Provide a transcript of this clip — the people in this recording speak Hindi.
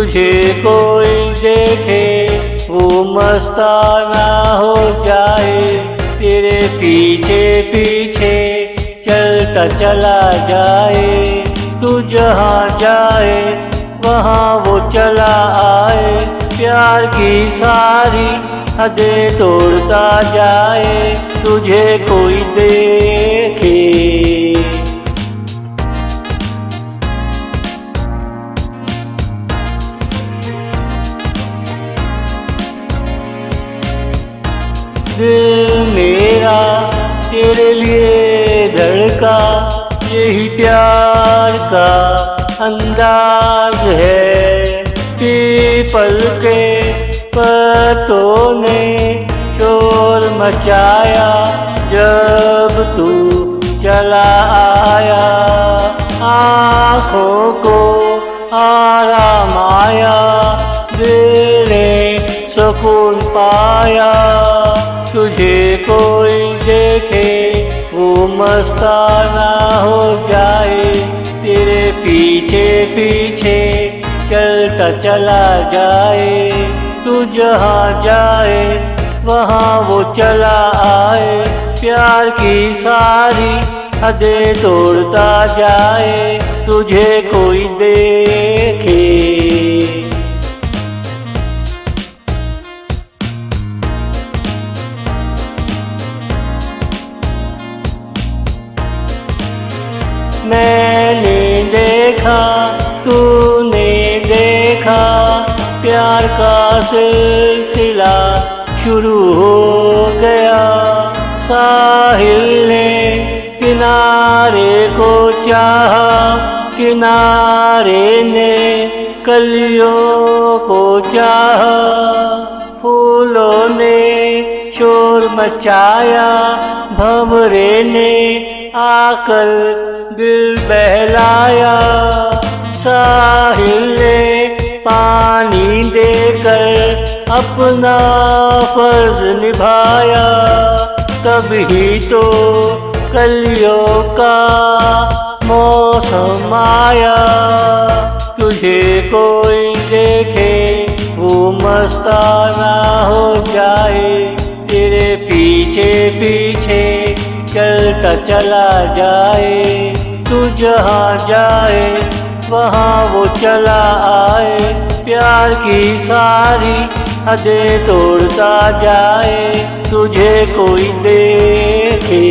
तुझे कोई देखे वो मस्ताना हो जाए, तेरे पीछे पीछे चलता चला जाए। तू जहाँ जाए वहाँ वो चला आए, प्यार की सारी हदें तोड़ता जाए, तुझे कोई देखे। दिल मेरा तेरे लिए धड़का, यही प्यार का अंदाज है। पीपल के पत्तों ने शोर मचाया जब तू चला आया, आँखों को आराम आया, दिल ने सुकून पाया। तुझे कोई देखे वो मस्ताना हो जाए, तेरे पीछे पीछे चलता चला जाए। तू जहाँ जाए वहाँ वो चला आए, प्यार की सारी हदें तोड़ता जाए, तुझे कोई देखे। मैंने देखा तूने देखा, प्यार का सिलसिला शुरू हो गया। साहिल ने किनारे को चाहा, किनारे ने कलियों को चाहा। फूलों ने शोर मचाया, भंवरे ने आकर दिल बहलाया। साहिल ने पानी देकर अपना फर्ज निभाया, तभी तो कलियों का मौसम आया। तुझे कोई देखे वो मस्ताना हो जाए, तेरे पीछे पीछे चलता चला जाए। तू जहाँ जाए वहाँ वो चला आए, प्यार की सारी हदें तोड़ता जाए, तुझे कोई देखे।